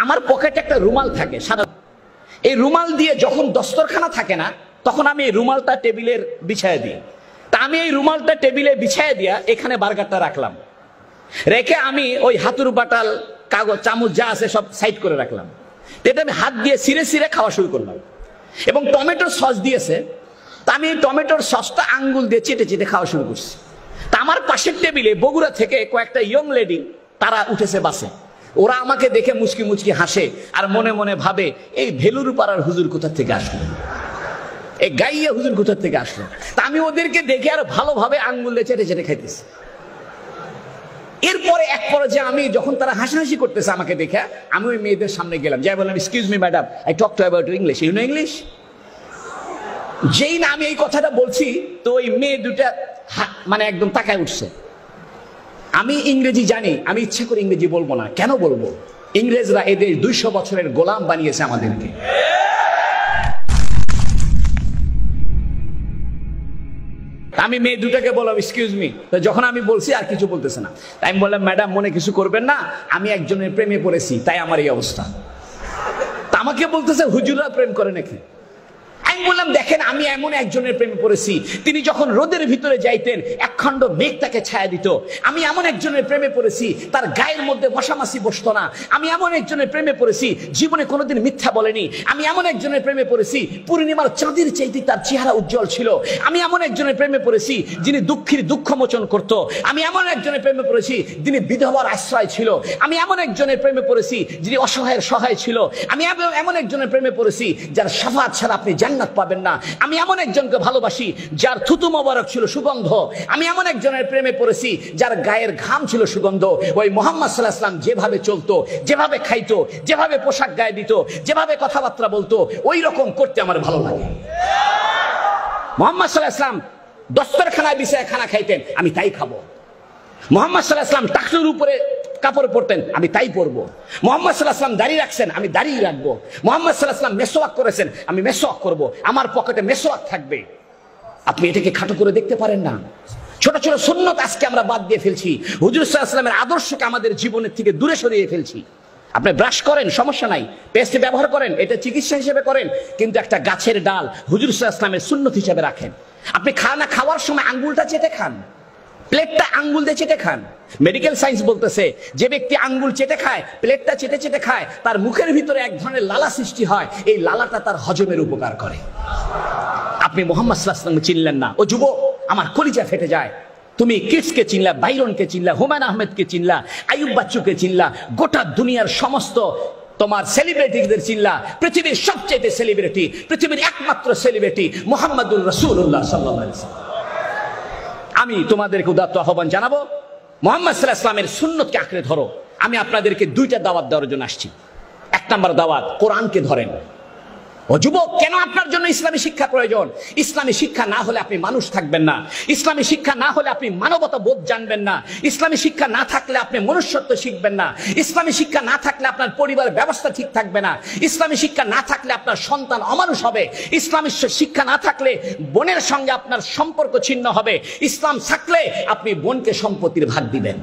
আমার পকেটে একটা রুমাল থাকে সাদা, এই রুমাল দিয়ে যখন দস্তরখানা থাকে না তখন আমি এই রুমালটা টেবিলের বিছায় দিই। তা আমি এই রুমালটা টেবিলে বিছায় দিয়া এখানে বার্গারটা রাখলাম, রেখে আমি ওই হাতুর বাটাল কাগজ চামচ যা আছে সব সাইড করে রাখলাম। এটা আমি হাত দিয়ে সিরে সিরে খাওয়া শুরু করলাম। এবং টমেটোর সস দিয়েছে, তা আমি টমেটোর সসটা আঙ্গুল দিয়ে চেটে চেটে খাওয়া শুরু করছি। তা আমার পাশের টেবিলে বগুড়া থেকে কয়েকটা ইয়ং লেডি তারা উঠেছে বাসে। ওরা আমাকে দেখে মুচকি মুচকি হাসে আর মনে মনে ভাবে এই ভেলুর পাড়ার হুজুর কোথা থেকে আসলো, এই গাইয়া হুজুর কোথা থেকে আসলো। তা আমি ওদেরকে দেখে আর ভালোভাবে আঙ্গুল দিয়ে চেটে চেটে খাইতেছি। এরপরে এক পর্যায়ে আমি যখন তারা হাসাহাসি করতেছে আমাকে দেখে, আমি ওই মেয়েদের সামনে গেলাম, যাই বললাম, excuse me madam, I talk to about English, you know English. যেই না আমি এই কথাটা বলছি তো ওই মেয়ে দুটা মানে একদম তাকায় উঠছে। আমি ইংরেজি জানি, আমি ইচ্ছা করে ইংরেজি বলবো না। কেন বলবো? ইংরেজরা এদের 200 বছরের গোলাম বানিয়েছে আমাদেরকে। আমি মেয়ে দুটাকে বললাম এক্সকিউজ মি। তো যখন আমি বলছি আর কিছু বলতেছে না, তাই আমি বললাম, ম্যাডাম মনে কিছু করবেন না, আমি একজনের প্রেমে পড়েছি তাই আমার এই অবস্থা। তা আমাকে বলতেছে হুজুররা প্রেম করে নাকি? আমি বললাম, দেখেন আমি এমন একজনের প্রেমে পড়েছি, তিনি যখন রোদের ভিতরে যাইতেন একখণ্ড মেঘ তাকে ছায়া দিত। আমি এমন একজনের প্রেমে পড়েছি তার গায়ের মধ্যে মশামাছি বসতো না। আমি এমন একজনের প্রেমে পড়েছি জীবনে কোনোদিন মিথ্যা বলেনি। আমি এমন একজনের প্রেমে পড়েছি পূর্ণিমার চাঁদের চাইতে তার চেহারা উজ্জ্বল ছিল। আমি এমন একজনের প্রেমে পড়েছি যিনি দুঃখীর দুঃখ মোচন করত। আমি এমন একজনের প্রেমে পড়েছি যিনি বিধবার আশ্রয় ছিল। আমি এমন একজনের প্রেমে পড়েছি যিনি অসহায়ের সহায় ছিল। আমি এমন একজনের প্রেমে পড়েছি যার শাফাত ছাড়া আপনি জান্নাত পাবেন না। আমি এমন একজনকে ভালোবাসি যার থুতু মোবারক ছিল সুগন্ধ। আমি এমন একজনের প্রেমে পড়েছি যার গায়ের ঘাম ছিল সুগন্ধ। ওই মুহাম্মদ সাল্লাল্লাহু আলাইহি ওয়াসাল্লাম যেভাবে চলতো, যেভাবে খাইতো, যেভাবে পোশাক গায়ে দিত, যেভাবে কথাবার্তা বলতো, ওই রকম করতে আমার ভালো লাগে। মুহাম্মদ সাল্লাল্লাহু আলাইহি ওয়াসাল্লাম দস্তরখানায় বিছায় খানা খাইতেন, আমি তাই খাবো। মুহাম্মদ সাল্লাল্লাহু আলাইহি ওয়াসাল্লাম টাকনুর উপরে কাপড় পরতেন, আমি তাই পরবো। মুহাম্মদ সাল্লাল্লাহু আলাইহি ওয়াসাল্লাম দাড়ি রাখছেন, আমি দাড়ি রাখবো। মুহাম্মদ সাল্লাল্লাহু আলাইহি ওয়াসাল্লাম মেসওয়াক করেছেন, আমি মেসওয়াক করব। আমার পকেটে মেসওয়াক থাকবে। আপনি এটাকে খাটো করে দেখতে পারেন না? ছোট ছোট সুন্নত আজকে আমরা বাদ দিয়ে ফেলছি। হুজুর সাল্লাল্লাহু আলাইহি ওয়াসাল্লামের আদর্শকে আমাদের জীবনের থেকে দূরে সরিয়ে ফেলছি। আপনি ব্রাশ করেন, সমস্যা নাই, পেস্ট ব্যবহার করেন, এটা চিকিৎসা হিসেবে করেন, কিন্তু একটা গাছের ডাল হুজুর সাল্লাল্লাহু আলাইহি ওয়াসাল্লামের সুন্নত হিসেবে রাখেন। আপনি খানা খাওয়ার সময় আঙ্গুলটা চেটে খান, প্লেটটা আঙ্গুল দিয়ে চেটে খান। মেডিকেল সায়েন্স বলতেছে যে ব্যক্তি আঙ্গুল চেটে খায়, প্লেটটা চেটে চেটে খায়, তার মুখের ভিতরে এক ধরনের লালা সৃষ্টি হয়। এই লালাটা তার হজমের উপকার করে। আপনি মুহাম্মদ সাল্লাল্লাহু আলাইহি ওয়াসাল্লাম চিনলেন না। ও যুবক, আমার কলিজা ফেটে যায়। তুমি কিডসকে চিনলা, বাইরনকে চিনলা, হুমায়ুন আহমেদকে চিনলা, আইয়ুব বাচ্চুকে চিনলা, গোটা দুনিয়ার সমস্ত তোমার সেলিব্রিটিদের চিনলা। পৃথিবীর সবচেয়ে সেলিব্রিটি, পৃথিবীর একমাত্র সেলিব্রিটি মুহাম্মদুর রাসূলুল্লাহ সাল্লাল্লাহু আলাইহি ওয়াসাল্লাম। আমি তোমাদেরকে উদাত্ত আহ্বান জানাবো, মুহাম্মদ সাল্লাল্লাহু আলাইহি ওয়াসাল্লামের সুন্নতকে আঁকড়ে ধরো। আমি আপনাদেরকে দুইটা দাওয়াত দেওয়ার জন্য আসছি। এক নাম্বার দাওয়াত, কোরআনকে ধরেন। ও যুবক, কেন আপনার জন্য ইসলামী শিক্ষা প্রয়োজন? ইসলামী শিক্ষা না হলে আপনি মানুষ থাকবেন না। ইসলামী শিক্ষা না হলে আপনি মানবতা বোধ জানবেন না। ইসলামী শিক্ষা না থাকলে আপনি মনুষ্যত্ব শিখবেন না। ইসলামী শিক্ষা না থাকলে আপনার পরিবার ব্যবস্থা ঠিক থাকবে না। ইসলামী শিক্ষা না থাকলে আপনার সন্তান অমানুষ হবে। ইসলামী শিক্ষা না থাকলে বোনের সঙ্গে আপনার সম্পর্ক ছিন্ন হবে। ইসলাম থাকলে আপনি বোনকে সম্পত্তির ভাগ দিবেন।